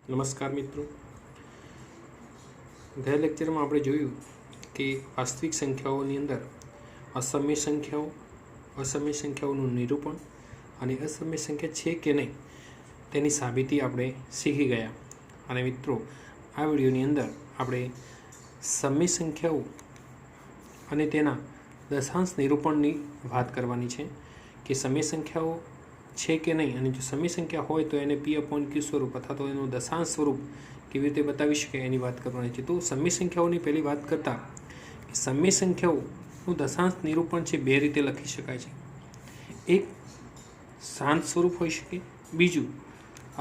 નમસ્કાર મિત્રો, ગયા લેક્ચરમાં આપણે જોયું કે વાસ્તવિક સંખ્યાઓની અંદર અસમ્ય સંખ્યાઓનું નિરૂપણ અને અસમ્ય સંખ્યા છે કે નહીં તેની સાબિતી આપણે શીખી ગયા. અને મિત્રો, આ વિડીયોની અંદર આપણે સમય સંખ્યાઓ અને તેના દશાંશ નિરૂપણની વાત કરવાની છે કે સમય સંખ્યાઓ છે કે નહીં, અને જો સમય સંખ્યા હોય તો એને P/Q સ્વરૂપ અથવા તો એનું દશાંશ સ્વરૂપ કેવી રીતે બતાવી શકાય એની વાત કરવાની છે. તો સમય સંખ્યાઓની પહેલી વાત કરતાં કે સમય સંખ્યાઓનું દશાંશ નિરૂપણ છે બે રીતે લખી શકાય છે. એક શાંત સ્વરૂપ હોઈ શકે, બીજું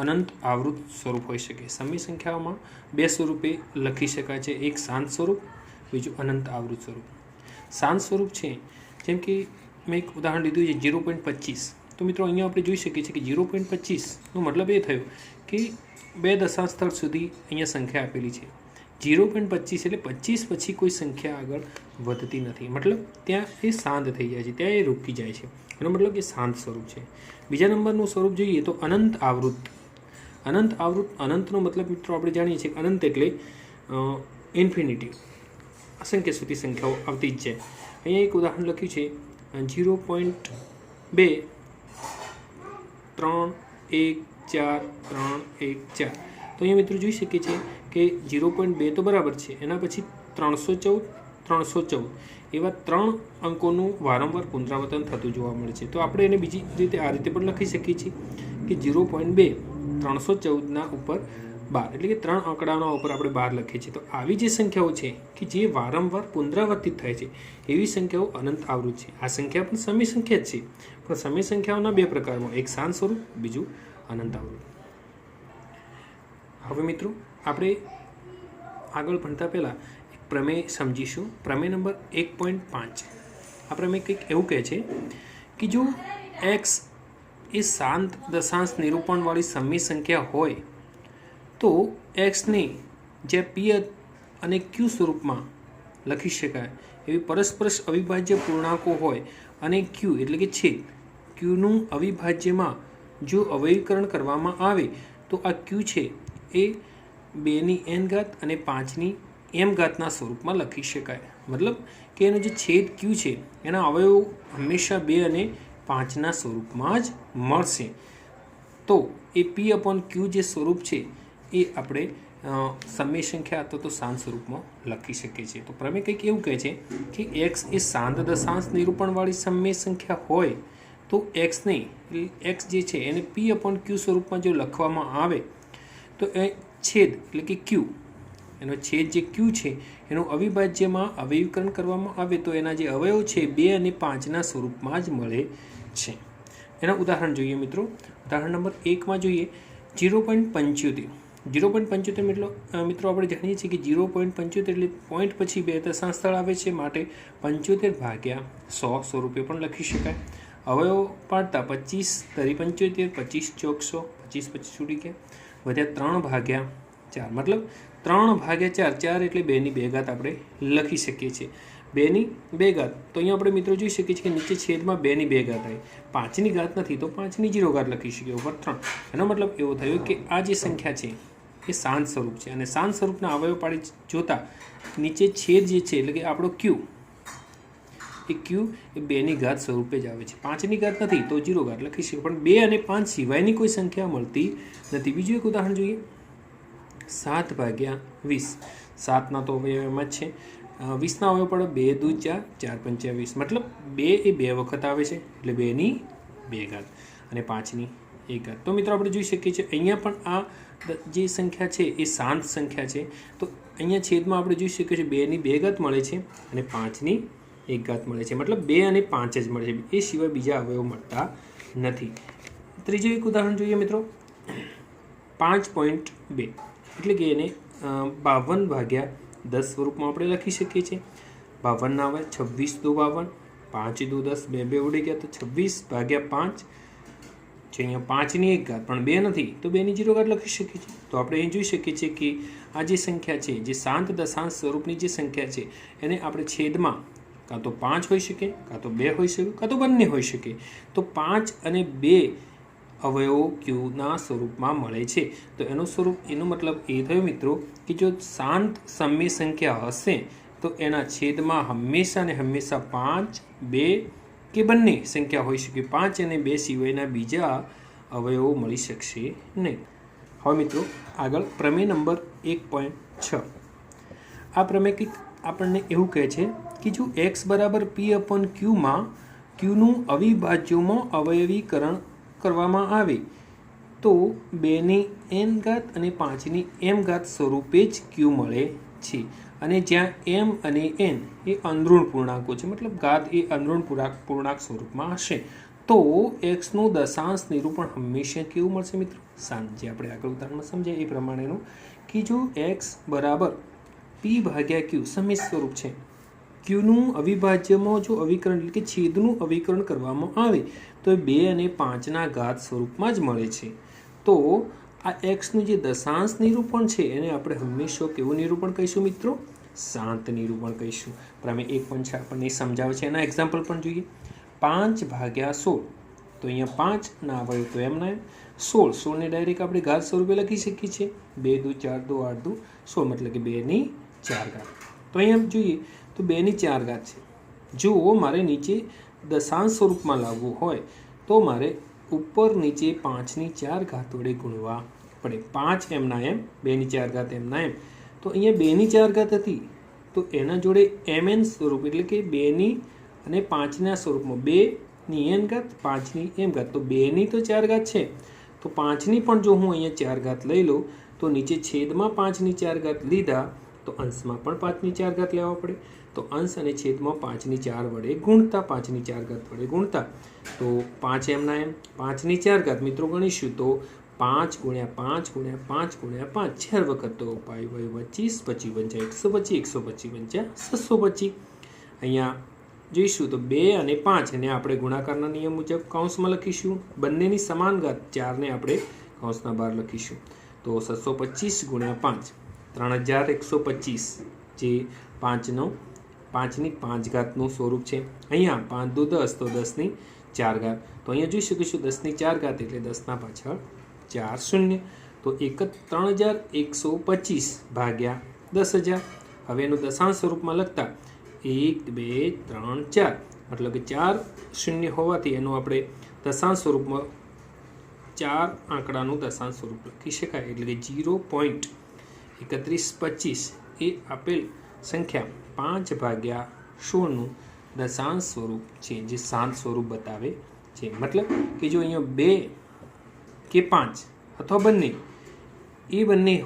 અનંત આવૃત સ્વરૂપ હોઈ શકે. સમય સંખ્યાઓમાં બે સ્વરૂપે લખી શકાય છે, એક શાંત સ્વરૂપ, બીજું અનંત આવૃત સ્વરૂપ. શાંત સ્વરૂપ છે જેમ કે મેં એક ઉદાહરણ લીધું છે 0.25. તો મિત્રો અહીંયા આપણે જોઈ શકીએ છીએ કે 0.25નો મતલબ એ થયો કે બે દશાંશ સ્થળ સુધી અહીંયા સંખ્યા આપેલી છે. 0.25 એટલે 25 પછી કોઈ સંખ્યા આગળ વધતી નથી, મતલબ ત્યાં એ શાંત થઈ જાય છે, ત્યાં એ રૂકી જાય છે. એનો મતલબ કે શાંત સ્વરૂપ છે. બીજા નંબરનું સ્વરૂપ જોઈએ તો અનંત આવૃત. અનંત આવૃત, અનંતનો મતલબ મિત્રો આપણે જાણીએ છીએ અનંત એટલે ઇન્ફિનિટી, અસંખ્ય સુધી સંખ્યાઓ આવતી જ છે. અહીંયા એક ઉદાહરણ લખ્યું છે 0.2 3 1 4 3 1 4. તો અહીંયા મિત્રો જોઈ શકીએ છીએ કે 0.2 તો બરાબર છે, એના પછી 314 314 એવા 3 અંકોનું વારંવાર પુનરાવર્તન થતું જોવા મળે છે. તો આપણે એને બીજી રીતે આ રીતે પણ લખી શકીએ છીએ કે 0.2 314ના ઉપર 12, એટલે કે 3 આંકડાના ઉપર આપણે 12 લખીએ છીએ. તો આવી જે સંખ્યાઓ છે કે જે વારંવાર પુનરાવર્તિત થાય છે એવી સંખ્યાઓ અનંત આવૃત છે. આ સંખ્યા પણ સમય સંખ્યા જ છે, પણ સમય સંખ્યાઓના બે પ્રકારમાં, એક શાંત સ્વરૂપ, બીજું અનંત આવૃત. હવે મિત્રો, આપણે આગળ ભણતા પહેલાં એક પ્રમેય સમજીશું. પ્રમેય નંબર 1.5. આ પ્રમેય કંઈક એવું કહે છે કે જો x એ શાંત દશાંશ નિરૂપણવાળી સમય સંખ્યા હોય તો xને જે P અને Q સ્વરૂપમાં લખી શકાય એવી પરસ્પર અવિભાજ્ય પૂર્ણાંકો હોય અને Q એટલે કે છેદ, Qનું અવિભાજ્યમાં જો અવયવીકરણ કરવામાં આવે તો આ Q છે એ 2ની n ઘાત અને 5ની m ઘાતના સ્વરૂપમાં લખી શકાય. મતલબ કે એનો જે છેદ Q છે એના અવયવો હંમેશા 2 અને 5ના સ્વરૂપમાં જ મળશે. તો એ P/Q જે સ્વરૂપ છે એ આપણે સમય સંખ્યા અથવા તો શાંત સ્વરૂપમાં લખી શકીએ છીએ. તો પ્રમેય કંઈક એવું કહે છે કે x એ શાંત દશાંશ નિરૂપણવાળી સમય સંખ્યા હોય તો xને, x જે છે એને P/Q સ્વરૂપમાં જો લખવામાં આવે તો એ છેદ એટલે કે Q, એનો છેદ જે Q છે એનું અવિભાજ્યમાં અવયવીકરણ કરવામાં આવે તો એના જે અવયવ છે 2 અને 5ના સ્વરૂપમાં જ મળે છે. એના ઉદાહરણ જોઈએ મિત્રો. ઉદાહરણ નંબર 1માં જોઈએ 0.75. 0.75 મિત્રો આપણે જાણીએ છીએ કે 0.75 એટલે પોઈન્ટ પછી બે દશાંશ સ્થળ આવે છે, માટે 75/100 સ્વરૂપે પણ લખી શકાય. અવયવ પાડતા 25 તરી 75, 25 ચોક 100, 25 25 છૂટી ગયા, વધ્યા 3/4, મતલબ 3/4. 4 એટલે 2ની 2 ઘાત આપણે લખી શકીએ છીએ. 2ની 2 ઘાત, તો અહીંયા આપણે મિત્રો જોઈ શકીએ છીએ કે નીચે છેદમાં 2ની 2 ઘાત આવી, 5ની ઘાત નથી તો 5ની 0 ઘાત લખી શકીએ, ઉપર 3. એનો મતલબ એવો થયો કે આ જે સંખ્યા છે એ શાંત સ્વરૂપ છે, અને શાંત સ્વરૂપના અવયવ પાડી જોતા નીચે છેદ જે છે એટલે કે આપણો Q એ 2ની ઘાત સ્વરૂપે જ આવે છે. 5ની ઘાત નથી તો 0 ઘાત લખી શકીએ, પણ 2 અને 5 સિવાયની કોઈ સંખ્યા મળતી નથી. બીજું એક ઉદાહરણ જોઈએ 7/20. 7ના તો અવયવ એમાં જ છે, 20ના અવયવ પડે 2 દૂ 4, 4 પંચા 20, મતલબ 2 એ 2 વખત આવે છે એટલે 2ની 2 ઘાત અને 5ની 1 ઘાત. તો મિત્રો આપણે જોઈ શકીએ છીએ અહીંયા પણ આ જે સંખ્યા છે એ શાંત સંખ્યા છે. તો અહીંયા છેદમાં આપણે જોઈ શકીએ છીએ 2ની 2 ઘાત મળે છે અને 5ની 1 ઘાત મળે છે, મતલબ 2 અને 5 જ મળે છે, એ સિવાય બીજા અવયવ મળતા નથી. ત્રીજું એક ઉદાહરણ જોઈએ મિત્રો 5.2, એટલે કે એને 52/10 સ્વરૂપમાં આપણે લખી શકીએ છીએ. 52 ના આવે 26 દુ 52, 5 દુ 10, 2 2 ઉડી ગયા, તો 26/5 છે. અહીંયા 5ની 1 ઘાત પણ 2 નથી તો 2ની 0 ઘાત લખી શકીએ છીએ. તો આપણે અહીં જોઈ શકીએ છીએ કે આ જે સંખ્યા છે, જે શાંત દશાંશ સ્વરૂપની જે સંખ્યા છે એને આપણે છેદમાં કાં તો 5 હોઈ શકે, કાં તો 2 હોઈ શકે, કાં તો બંને હોઈ શકે. તો 5 અને 2 અવયવો ક્યુના સ્વરૂપમાં મળે છે। તો એનો મતલબ એ થયો મિત્રો કે જો શાંત સમય સંખ્યા હશે તો એના છેદમાં હંમેશા ને હંમેશા 5, 2 કે બંને સંખ્યા હોઈ શકે। 5 અને 2 સિવાયના બીજા અવયવો મળી શકશે નહીં। હવે મિત્રો આગળ પ્રમેય નંબર 1.6। આ પ્રમેય કંઈક આપણને એવું કહે છે કે જો x બરાબર p/q માં ક્યુનું અવિભાજ્યોમાં અવયવીકરણ કરવામાં આવે તો 2ની n ઘાત અને 5ની m ઘાત સ્વરૂપે જ ક્યુ મળે છે। અને જ્યાં m અને n એ અંદરૂણ પૂર્ણાંકો છે, મતલબ ઘાત એ અંદરૂણ પૂર્ણાંક સ્વરૂપમાં હશે તો xનું દશાંશ નિરૂપણ હંમેશા કેવું મળશે મિત્રો? શાંત। જે આપણે આગળ ઉદાહરણમાં સમજાય એ પ્રમાણેનું કે જો x બરાબર p/q સમિત સ્વરૂપ છે, ક્યુનું અવિભાજ્યમાં જો અવિકરણ એટલે કે છેદનું અવિકરણ કરવામાં આવે તો 2 અને 5ના ઘાત સ્વરૂપમાં જ મળે છે। તો આ xનું જે દશાંશ નિરૂપણ છે એને આપણે હંમેશા કેવું નિરૂપણ કહીશું મિત્રો? શાંત નિરૂપણ કહીશું। પ્રમેય 1.6 આપણને સમજાવે છે। એના એક્ઝામ્પલ પણ જોઈએ। 5/16 તો અહીંયા 5 ના અવયવ તો એમના એમ, 16 ને ડાયરેક્ટ આપણે ઘાત સ્વરૂપે લખી શકીએ છીએ। 2 દુ 4 દુ 8 દુ 16 મતલબ કે 2ની 4 ઘાત। તો અહીંયા જોઈએ તો 2ની 4 ઘાત છે। જો મારે નીચે દશાંશ સ્વરૂપમાં લાવવું હોય તો મારે ઉપર નીચે 5ની 4 ઘાત વડે ગુણવા પડે। 5 એમના એમ, 2ની 4 ઘાત એમના એમ। તો અહીંયા 2ની 4 ઘાત હતી તો એના જોડે mn સ્વરૂપ એટલે કે 2ની અને 5ના સ્વરૂપમાં 2ની n ઘાત 5ની m ઘાત। તો 2ની તો 4 ઘાત છે તો 5ની પણ જો હું અહીંયા 4 ઘાત લઈ લઉં તો નીચે છેદમાં 5ની 4 ઘાત લીધા તો અંશમાં પણ 5ની 4 ઘાત લેવા પડે। તો અંશ અને છેદમાં 5ની 4 વડે ગુણતા 5ની 4 ઘાત વડે ગુણતા તો 5 એમના એમ 5ની 4 ઘાત મિત્રો ગણીશું તો 5 × 5 × 5 × 5 4 વખત તો 5 × 25 25 × 125 125 625। અહીંયા જોઈશું તો 2 અને 5 એને આપણે ગુણાકારના નિયમ મુજબ કૌંસમાં લખીશું। બંનેની સમાન ઘાત 4ને આપણે કૌંસના બહાર લખીશું તો 625 × 5 3125 જે 5ની 5 ઘાતનું સ્વરૂપ છે। અહીંયા 5 દુ 10 તો 10ની 4 ઘાત। તો અહીંયા જોઈ શકીશું 10ની 4 ઘાત એટલે 10ના પાછળ 4 શૂન્ય તો 3125 ભાગ્યા 10,000। હવે એનું દશાંશ સ્વરૂપમાં લખતા 1 2 3 4 મતલબ કે 4 શૂન્ય હોવાથી એનું આપણે દશાંશ સ્વરૂપમાં 4 આંકડાનું દશાંશ સ્વરૂપ લખી શકાય એટલે કે 0.3125 એ આપેલ સંખ્યા 5/16નું દશાંશ સ્વરૂપ છે જે શાંત સ્વરૂપ બતાવે છે। મતલબ કે જો અહીંયા 2 કે 5 અથવા બંને એ બંને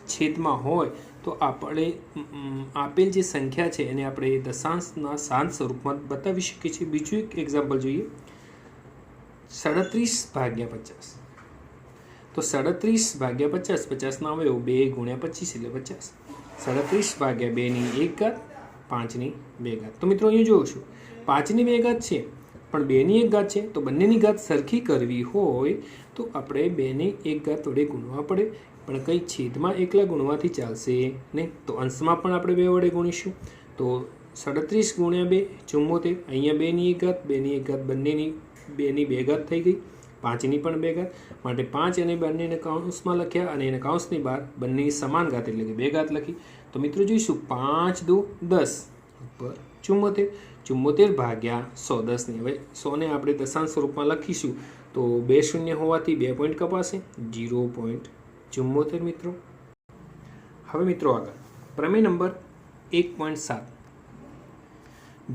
છેદમાં હોય તો આપણે આપેલ જે સંખ્યા છે એને આપણે દશાંશના શાંત સ્વરૂપમાં બતાવી શકીએ છીએ। બીજું એક એક્ઝામ્પલ જોઈએ 37/50 તો 37/50 50ના અવયવ 2 × 25 એટલે 50। 37/2ની 1 ઘાત 5ની 2 ઘાત। તો મિત્રો અહીંયા જોઉં 5ની 2 ઘાત છે પણ 2ની 1 ઘાત છે તો બંનેની ઘાત સરખી કરવી હોય તો આપણે 2ની 1 ઘાત વડે ગુણવા પડે પણ કંઈ છેદમાં એકલા ગુણવાથી ચાલશે નહીં તો અંશમાં પણ આપણે 2 વડે ગુણીશું તો 37 × 2 74। અહીંયા 2ની 1 ઘાત 2ની 1 ઘાત બંનેની 2ની 2 ઘાત થઈ ગઈ 5ની પણ 2 ઘાત માટે 5 અને બંનેને કૌંસમાં લખ્યા અને એને કૌંસની બહાર બંનેની સમાન ઘાત એટલે કે 2 ઘાત લખી। તો મિત્રો જોઈશું 5 દુ 10 ઉપર 74 74 ભાગ્યા 100 10ની હવે 100ને આપણે દશાંશ સ્વરૂપમાં લખીશું તો 2 શૂન્ય હોવાથી 2 પોઈન્ટ કપાશે 0.74 મિત્રો। હવે મિત્રો આગળ પ્રમેય નંબર 1.7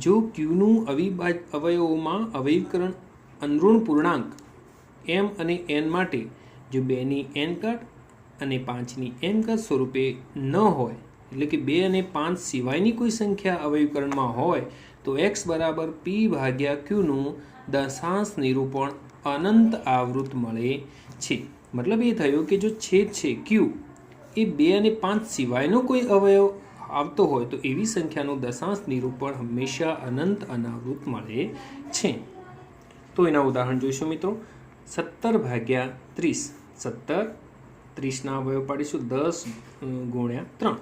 જો ક્યુનું અવયવોમાં અવયવીકરણ અંદરૂણ પૂર્ણાંક m અને n માટે જો 2ની n ઘાત અને 5ની m ઘાત સ્વરૂપે ન હોય એટલે કે 2 અને 5 સિવાયની કોઈ સંખ્યા અવયવીકરણમાં હોય તો x બરાબર p/qનું દશાંશ નિરૂપણ અનંત આવૃત મળે છે। મતલબ એ થયો કે જો છેદ છે q એ 2 અને 5 સિવાયનો કોઈ અવયવ આવતો હોય તો એવી સંખ્યાનું દશાંશ નિરૂપણ હંમેશા અનંત અનાવૃત મળે છે। તો એના ઉદાહરણ જોઈશું મિત્રો 17/30 17 30ના અવયવ પાડીશું 10 × 3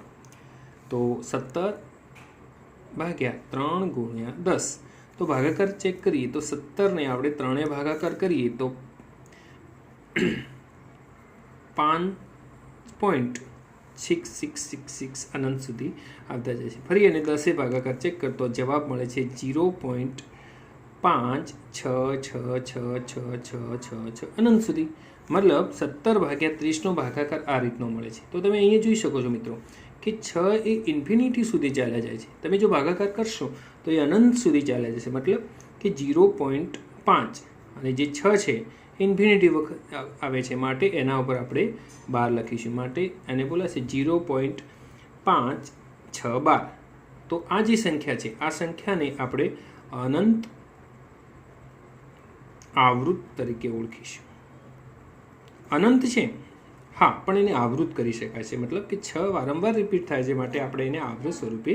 તો 17/3 × 10 તો ભાગાકાર ચેક કરીએ તો 17ને આપણે 3એ ભાગાકાર કરીએ તો 5.6666 અનંત સુધી આવતા જાય છે. ફરી એને 10 ભાગાકાર ચેક કરતો જવાબ મળે છે 0.566666 અનંત સુધી. મતલબ 17/30 નો ભાગાકાર આ રીતનો મળે છે. તો તમે અહીંયા જોઈ શકો છો મિત્રો કે 6 એ ઇન્ફિનિટી સુધી ચાલ્યા જાય છે. તમે જો ભાગાકાર કરશો તો એ અનંત સુધી ચાલ્યા જશે. મતલબ કે 0.5 અને જે 6 છે ઇન્ફિનિટી વખત આવે છે, માટે એના ઉપર આપણે 12 લખીશું. માટે એને બોલાશે 0.562. તો આ જે સંખ્યા છે આ સંખ્યાને આપણે અનંત આવૃત તરીકે ઓળખીશું. અનંત છે હા, પણ એને આવૃત કરી શકાય છે. મતલબ કે 6 વારંવાર રિપીટ થાય છે, માટે આપણે એને આવૃત સ્વરૂપે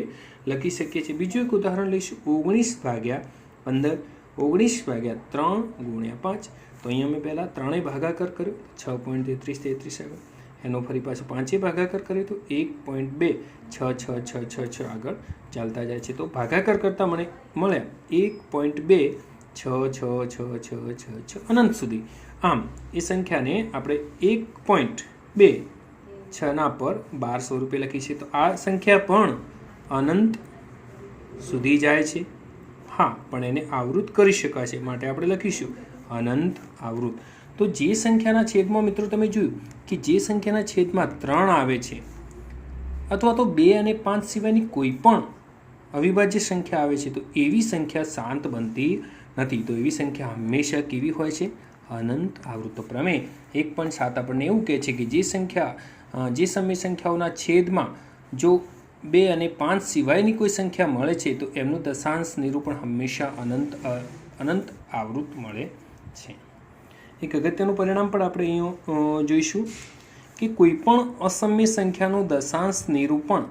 લખી શકીએ છીએ. બીજું એક ઉદાહરણ લઈશું. 19/15 19/3 × 5. તો અહીંયા મેં પહેલાં 3 ભાગાકાર કર્યો 6.3333 આવ્યો. એનો ફરી પાછો 5 ભાગાકાર કર્યો તો 1.2 6 આગળ ચાલતા જાય છે. તો ભાગાકાર કરતાં મને મળ્યા 1.2 6 અનંત સુધી. આમ એ સંખ્યાને આપણે 1.2 6 પર 12 સ્વરૂપે લખી છે. તો આ સંખ્યા પણ અનંત સુધી જાય છે. હા, પણ એને આવૃત કરી શકાય છે, માટે આપણે લખીશું અનંત આવૃત. તો જે સંખ્યાના છેદમાં મિત્રો તમે જોયું કે જે સંખ્યાના છેદમાં 3 આવે છે અથવા તો 2 અને 5 સિવાયની કોઈ પણ અવિભાજ્ય સંખ્યા આવે છે, તો એવી સંખ્યા શાંત બનતી નથી. તો એવી સંખ્યા હંમેશા કેવી હોય છે? અનંત આવૃત. પ્રમેય 1.7 આપણને એવું કહે છે કે જે સમય સંખ્યાઓના છેદમાં જો 2 અને 5 સિવાયની કોઈ સંખ્યા મળે છે તો એમનું દશાંશ નિરૂપણ હંમેશા અનંત આવૃત મળે છે. એક અગત્યનું પરિણામ પણ આપણે અહીંયા જોઈશું કે કોઈ પણ અસમ્ય સંખ્યાનું દશાંશ નિરૂપણ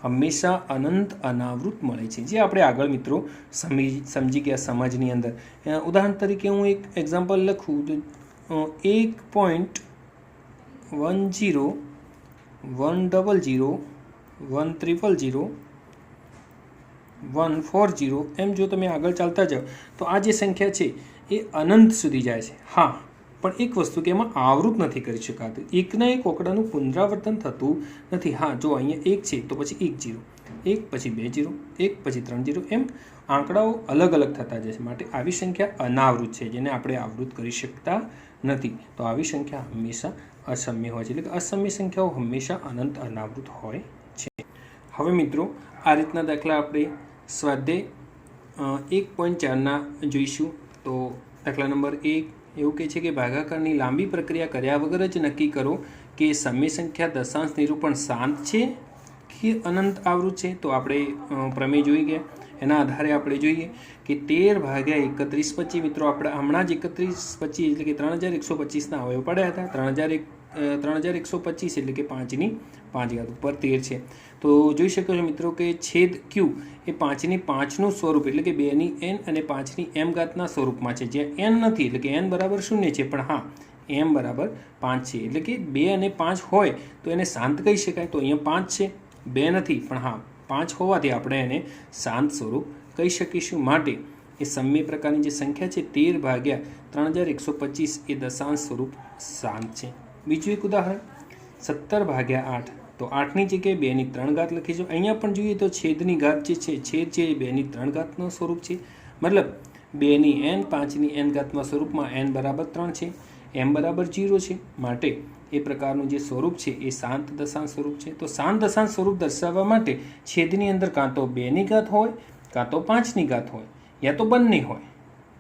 હંમેશા અનંત અનાવૃત મળે છે, જે આપણે આગળ મિત્રો સમજી ગયા સમજની અંદર. ઉદાહરણ તરીકે હું એક એક્ઝામ્પલ લખું તો 1.10 100 100 140 એમ જો તમે આગળ ચાલતા જાઓ તો આ જે સંખ્યા છે એ અનંત સુધી જાય છે. હા, પણ એક વસ્તુ કે એમાં આવૃત નથી કરી શકાતું. એકના એક આંકડાનું પુનરાવર્તન થતું નથી. હા, જો અહીંયા 1 છે તો પછી 1 0, 1 પછી 2 0, 1 પછી 3 0, એમ આંકડાઓ અલગ અલગ થતા જાય છે. માટે આવી સંખ્યા અનાવૃત છે, જેને આપણે આવૃત કરી શકતા નથી. તો આવી સંખ્યા હંમેશા અસમ્ય હોય છે, એટલે કે અસમ્ય સંખ્યાઓ હંમેશા અનંત અનાવૃત હોય છે. હવે મિત્રો આ રીતના દાખલા આપણે સ્વાધ્યાય 1.4ના જોઈશું. તો દાખલા નંબર 1 એવું કહે છે કે ભાગાકારની લાંબી પ્રક્રિયા કર્યા વગર જ નક્કી કરો કે સમય સંખ્યા દશાંશ નિરૂપણ શાંત છે કે અનંત આવૃત છે. તો આપણે પ્રમેય જોઈ ગયા. એના આધારે આપણે જોઈએ કે 13/31 મિત્રો આપણે હમણાં જ 31/25 એટલે કે 3125ના અવયવ પડ્યા હતા. 3125 એટલે કે 5 ઉપર 13 છે. તો જોઈ શકો છો મિત્રો કે છેદ ક્યુ એ 5/5નું સ્વરૂપ એટલે કે 2n અને 5m સ્વરૂપમાં છે, જ્યાં n નથી એટલે કે n બરાબર 0 છે, પણ હા m બરાબર 5 છે. એટલે કે 2 અને 5 હોય તો એને શાંત કહી શકાય. તો અહીંયા 5 છે, 2 નથી, પણ હા 5 હોવાથી આપણે એને શાંત સ્વરૂપ કહી શકીશું. માટે એ સમય પ્રકારની જે સંખ્યા છે 13/3125 એ દશાંશ સ્વરૂપ શાંત છે. બીજું એક ઉદાહરણ 17/8. તો 8ની જગ્યાએ 2/3 લખીશું. અહીંયા પણ જોઈએ તો છેદની ઘાત જે છે છેદ છે એ 2/3 સ્વરૂપ છે. મતલબ 2n 5n સ્વરૂપમાં n બરાબર 3 છે, m બરાબર 0 છે. માટે એ પ્રકારનું જે સ્વરૂપ છે એ શાંત દશાંશ સ્વરૂપ છે. તો શાંત દશાંશ સ્વરૂપ દર્શાવવા માટે છેદની અંદર કાં તો 2ની ઘાત હોય કાં તો 5ની ઘાત હોય યા તો બંને હોય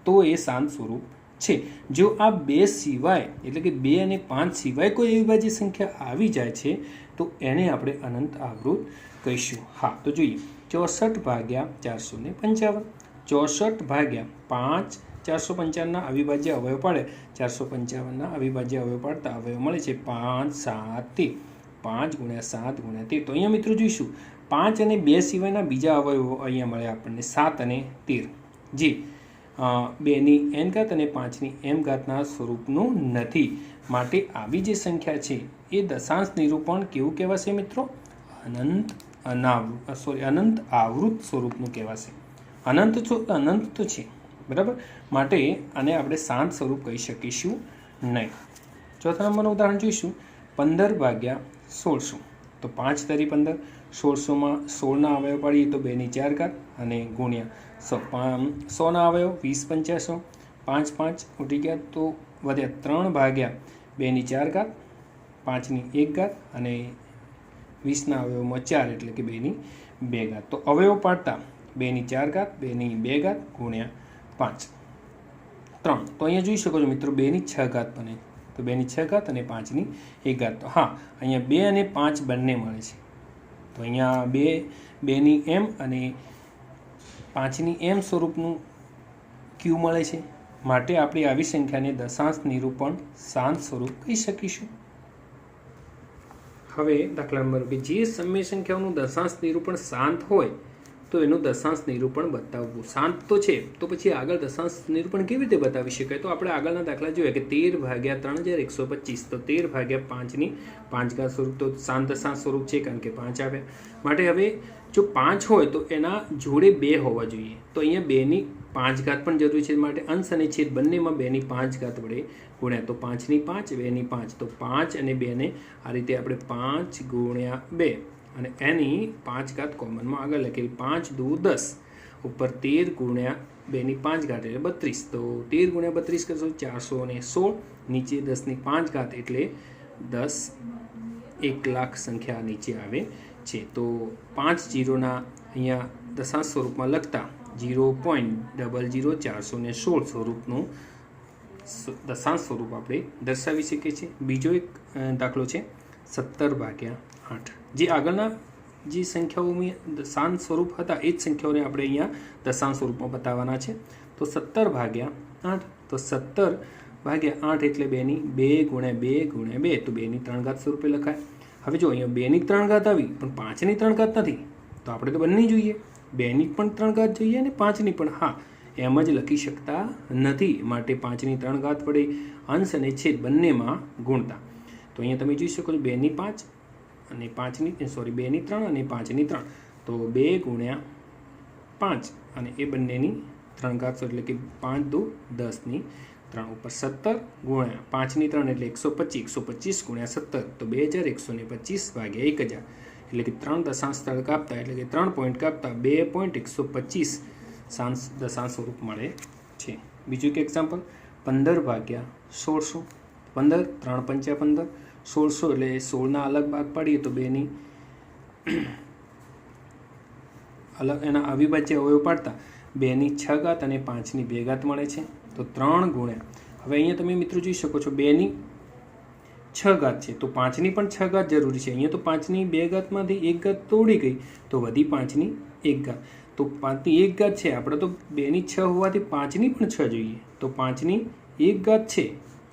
તો એ શાંત સ્વરૂપ છે. જો આ 2 સિવાય એટલે કે 2 અને 5 સિવાય કોઈ અવિભાજ્ય સંખ્યા આવી જાય છે તો એને આપણે અનંત આવૃત કહીશું. હા, તો જોઈએ 64/455. 64/5 455ના અવિભાજ્ય અવયવ પાડે 455ના અવિભાજ્ય અવયવ પાડતા અવયવ મળે છે 5 7 13. 5 × 7 × 13. તો અહીંયા મિત્રો જોઈશું 5 અને 2 સિવાયના બીજા અવયવો અહીંયા મળે આપણને 7 અને 13, જે 2n અને 5m સ્વરૂપનું નથી. માટે આવી જે સંખ્યા છે એ દશાંશ નિરૂપણ કેવું કહેવાશે મિત્રો? અનંત આવૃત સ્વરૂપનું કહેવાશે. અનંત તો છે, બરાબર. માટે આને આપણે શાંત સ્વરૂપ કહી શકીશું નહીં. ચોથા નંબરનું ઉદાહરણ જોઈશું 15 ભાગ્યા 1600. તો 5 તરી 15, 1600માં 16ના અવયવ પાડીએ તો 2 ની 4 ઘાત અને ગુણ્યા 100ના અવયવ 20 50 5 5 ઉઠી ગયા તો વધ્યા 3 ભાગ્યા 2 ની 4 ઘાત, 5 ની 1 ઘાત અને 20ના અવયવમાં 4 એટલે કે 2 ની 2 ઘાત. તો અવયવ પાડતા 2 ની 4 ઘાત, 2 ની 2 ઘાત ગુણ્યા 5 3. તો અહીંયા જોઈ શકો છો મિત્રો 2 ની 6 ઘાત બને. તો 2 ની 6 ઘાત અને 5 ની 1 ઘાત. તો હા, અહીંયા 2 અને 5 બંને મળે છે. તો અહીંયા 2 ની એમ અને 5 ની એમ સ્વરૂપનું ક્યુ મળે છે. માટે આપણે આવી સંખ્યાને દશાંશ નિરૂપણ શાંત સ્વરૂપ કહી શકીશું. હવે દાખલા નંબર કે જે સમય સંખ્યાઓનું દશાંશ નિરૂપણ શાંત હોય તો એનું દશાંશ નિરૂપણ બતાવવું. શાંત તો છે તો પછી આગળ દશાંશ નિરૂપણ કેવી રીતે બતાવી શકાય? તો આપણે આગળના દાખલા જોયા કે 13 ભાગ્યા 3125. તો 13 ભાગ્યા 5 ની 5 ઘાત સ્વરૂપ તો શાંત દશાંશ સ્વરૂપ છે, કારણ કે 5 આવે. માટે હવે જો 5 હોય તો એના જોડે 2 હોવા જોઈએ. તો અહીંયા 2 ની 5 ઘાત પણ જરૂરી છે. માટે અંશ અને છેદ બંનેમાં 2 ની 5 ઘાત વડે ગુણ્યા. તો 5 ની 5, 2 ની 5. તો 5 અને 2 ને આ રીતે આપણે 5 ગુણ્યા 2 અને એની 5 ઘાત કોમનમાં આગળ લખેલી. 5 દુ 10 ઉપર 13 ગુણ્યા 2 ની 5 ઘાત એટલે 32. તો 13 ગુણ્યા 32 કરશો 416. નીચે 10 ની 5 ઘાત એટલે 10 1 લાખ સંખ્યા નીચે આવે છે. તો 5 જીરોના અહીંયા દશાંશ સ્વરૂપમાં લખતા 0.00416 સ્વરૂપનું દશાંશ સ્વરૂપ આપણે દર્શાવી શકીએ છીએ. બીજો એક દાખલો છે 17 ભાગ્યા 8. જે આગળના જે સંખ્યાઓ શાંત સ્વરૂપ હતા એ જ સંખ્યાઓને આપણે અહીંયા દશાંશ સ્વરૂપમાં બતાવવાના છે. તો 17 ભાગ્યા 8. તો 17 ભાગ્યા 8 એટલે 2 ની 2 ગુણ્યા 2 ગુણ્યા 2. તો 2 ની 3 ઘાત સ્વરૂપે લખાય. હવે જો અહીંયા 2 ની 3 ઘાત આવી પણ 5 ની 3 ઘાત નથી. તો આપણે તો બંને જોઈએ, 2 ની પણ 3 ઘાત જોઈએ અને 5 ની પણ. હા, એમ જ લખી શકતા નથી. માટે 5 ની 3 ઘાત વડે અંશ અને છેદ બંનેમાં ગુણતા. તો અહીંયા તમે જોઈ શકો છો 2 ની 5 અને 2 ની 3 અને 5 ની 3. તો 2 ગુણ્યા 5 અને એ બંનેની 3 ઘાત એટલે કે 5 દુ 10 ની 3 ઉપર 17 ગુણ્યા 5 ની 3 એટલે 125. 125 ગુણ્યા 17 તો 2125 ભાગ્યા 1000 એટલે કે 3 દશાંશ સ્થળ કાપતા એટલે કે 3 પોઈન્ટ કાપતા 2.125 દશાંશ સ્વરૂપ મળે છે. બીજું એક એક્ઝામ્પલ 15 ભાગ્યા 1600. 15 3 પંચા 15, 1600 એટલે 16ના અલગ ભાગ પાડીએ તો 2 ની અલગ એના અવિભાજ્ય અવયવ પાડતા 2 ની 6 ઘાત અને 5 ની 2 ઘાત મળે છે. તો 3 ગુણ્યા, હવે અહીંયા તમે મિત્રો જોઈ શકો છો 2 ની 6 ઘાત છે તો 5 ની પણ 6 ઘાત જરૂરી છે. અહીંયા તો 5 ની 2 ઘાતમાંથી 1 ઘાત તોડી ગઈ તો વધી 5 ની 1 ઘાત. તો 5 ની 1 ઘાત છે આપણે તો 2 ની 6 હોવાથી 5 ની પણ 6 જોઈએ. તો 5 ની 1 ઘાત છે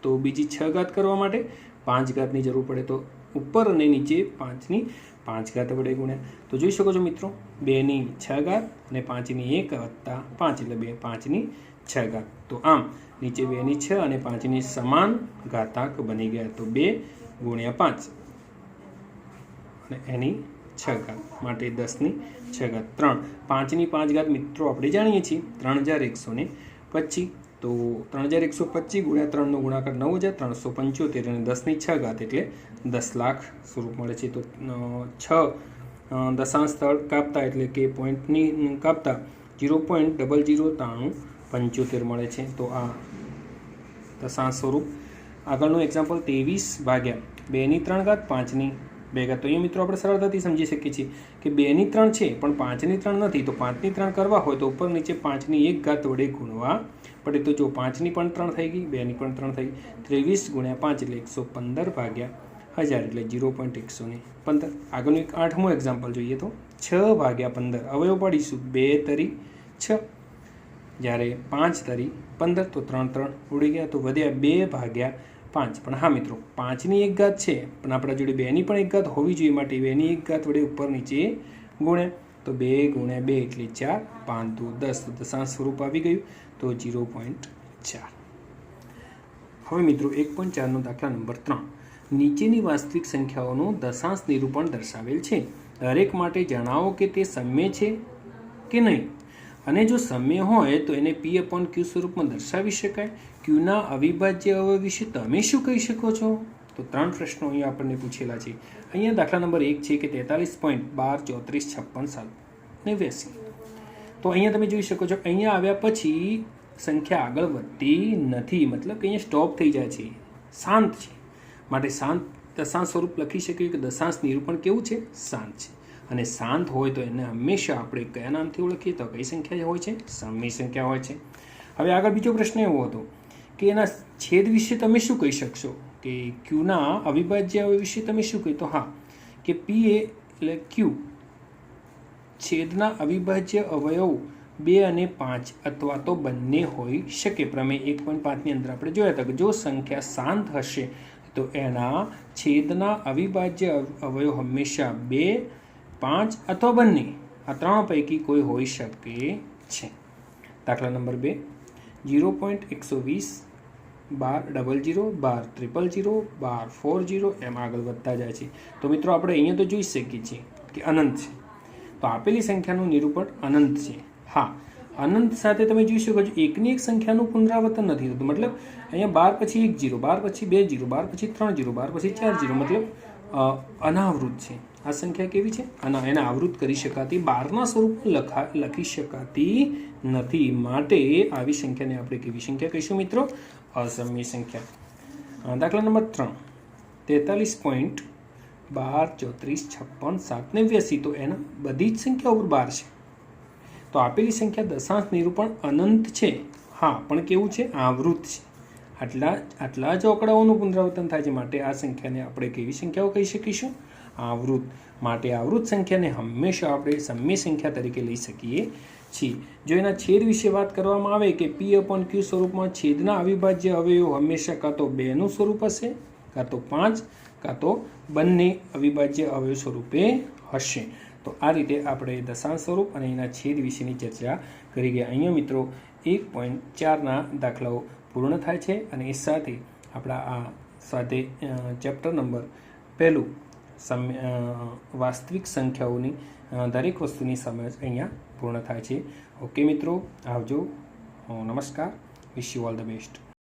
તો બીજી 6 ઘાત કરવા માટે 5 ઘાતની જરૂર પડે. તો ઉપર અને નીચે 5 ની 5 ઘાત વડે ગુણ્યા. તો જોઈ શકો છો મિત્રો 2 ની 6 ઘાત અને 5 ની 1 વત્તા 5 એટલે 5 ની 6 ઘાત. તો આમ નીચે 2 ની 6 અને 5 ની સમાન ઘાતાંક બની ગયા. તો 2 ગુણ્યા 5 અને એની 6 ઘાત માટે 10 ની 6 ઘાત. 3 5 ની 5 ઘાત મિત્રો આપણે જાણીએ છીએ 3125. તો 3125 ગુણ્યા 3નો ગુણાકાર 9375 અને 10 ની 6 ઘાત એટલે 10 લાખ સ્વરૂપ મળે છે. તો 6 દશાંશ સ્થળ કાપતા એટલે કે પોઈન્ટની કાપતા 0.009375 મળે છે. તો આ દશાંશ સ્વરૂપ. આગળનું એક્ઝામ્પલ 23 ભાગ્યા 2 ની 3 ઘાત 5 ની 2 ઘાત. તો અહીંયા મિત્રો આપણે સરળતાથી સમજી શકીએ છીએ કે 2 ની 3 છે પણ 5 ની 3 નથી. તો 5 ની 3 કરવા હોય તો ઉપર નીચે 5 ની 1 ઘાત વડે ગુણવા પડે. તો જો 5 ની પણ 3 થઈ ગઈ, 2 ની પણ 3 થઈ ગઈ. 23 ગુણ્યા 5 એટલે 115 ભાગ્યા 1000 એટલે 0.115. આગળનું એક 8મું એક્ઝામ્પલ જોઈએ તો 6 ભાગ્યા 15. અવયવ પાડીશું 2 તરી 6, જ્યારે 5 તરી 15. તો 3 3 ઉડી ગયા તો વધ્યા 2 ભાગ્યા 5. પણ હા મિત્રો 5 ની 1 ઘાત છે પણ આપણા જોડે 2 ની પણ 1 ઘાત હોવી જોઈએ. માટે 2 ની 1 ઘાત વડે ઉપર નીચે ગુણ્યા. તો 2 ગુણ્યા 2 એટલે 4, 5 દુ 10. તો દશાંશ સ્વરૂપ આવી ગયું તો 0.4. હવે મિત્રો 1.4નો દાખલા નંબર 3. નીચેની વાસ્તવિક સંખ્યાઓનું દશાંશ નિરૂપણ દર્શાવેલ છે. દરેક માટે જણાવો કે તે સમય છે કે નહીં. અને જો સમય હોય તો એને P/Q સ્વરૂપમાં દર્શાવી શકાય. ક્યુના અવિભાજ્ય અવયવ વિશે તમે શું કહી શકો છો? તો 3 પ્રશ્નો અહીંયા આપણને પૂછેલા છે. અહીંયા દાખલા નંબર 1 છે કે 43.12 34 56 7 89. તો અહીંયા તમે જોઈ શકો છો, અહીંયા આવ્યા પછી સંખ્યા આગળ વધતી નથી, મતલબ કે અહીંયા સ્ટોપ થઈ જાય છે, શાંત છે. માટે શાંત દશાંશ સ્વરૂપ લખી શકીએ કે દશાંશ નિરૂપણ કેવું છે? શાંત છે. અને શાંત હોય તો એને હંમેશા આપણે કયા નામથી ઓળખીએ? તો કઈ સંખ્યા હોય છે? સમય સંખ્યા હોય છે. હવે આગળ બીજો પ્રશ્ન એવો હતો કે એના છેદ વિશે તમે શું કહી શકશો? કે ક્યુના અવિભાજ્ય અવયવ વિશે તમે શું કહી? તો હા, કે પી એટલે ક્યુ છેદના અવિભાજ્ય અવયવ 2 અને 5 અથવા તો બંને હોઈ શકે. પ્રમેય 1.5 ની અંદર આપણે જોયા હતા કે જો સંખ્યા શાંત હશે તો એના છેદના અવિભાજ્ય અવયવ હંમેશા 2, 5 અથવા બંને, આ 3 પૈકી કોઈ હોઈ શકે છે. દાખલા નંબર 2, 0.120 12 00 12 000 12 40 એમ આગળ વધતા જાય છે. તો મિત્રો આપણે અહીંયા તો જોઈ શકીએ છીએ કે અનંત છે. તો આપેલી સંખ્યાનું નિરૂપણ અનંત છે. હા, અનંત સાથે તમે જોઈ શકો છો એકની એક સંખ્યાનું પુનરાવર્તન નથી થતું. મતલબ અહીંયા 12 પછી 1 0, 12 પછી 2 0, 12 પછી 3 0, 12 પછી 4 0, મતલબ અનાવૃત છે. આ સંખ્યા કેવી છે? એને આવૃત કરી શકાતી, 12ના સ્વરૂપમાં લખી શકાતી નથી. માટે આવી સંખ્યાને આપણે કેવી સંખ્યા કહીશું મિત્રો? અસમય સંખ્યા. દાખલા નંબર 3, 43.12 34 56 7 89. તો એના બધી જ સંખ્યા ઉપર 12 છે. તો આપેલી સંખ્યા દશાંશ નિરૂપણ અનંત છે. હા, પણ કેવું છે? આવૃત છે. આટલા જ આંકડાઓનું પુનરાવર્તન થાય છે. માટે આ સંખ્યાને આપણે કેવી સંખ્યાઓ કહી શકીશું? આવૃત. માટે આવૃત સંખ્યાને હંમેશા આપણે સમય સંખ્યા તરીકે લઈ શકીએ છીએ. જો એના છેદ વિશે વાત કરવામાં આવે કે P/Q સ્વરૂપમાં છેદના અવિભાજ્ય અવયવ હંમેશા કાં તો 2નું સ્વરૂપ હશે, કાં તો 5, કાં તો બંને અવિભાજ્ય અવયવ સ્વરૂપે હશે. તો આ રીતે આપણે દશાંશ સ્વરૂપ અને એના છેદ વિશેની ચર્ચા કરી ગયા. અહીંયા મિત્રો 1.4ના દાખલાઓ પૂર્ણ થાય છે અને એ સાથે આપણા આ સ્વાધ્યાય ચેપ્ટર નંબર 1 વાસ્તવિક સંખ્યાઓની દરેક વસ્તુની સમજ અહીંયા પૂર્ણ થાય છે. ઓકે મિત્રો, આવજો. નમસ્કાર. Wish you all the best.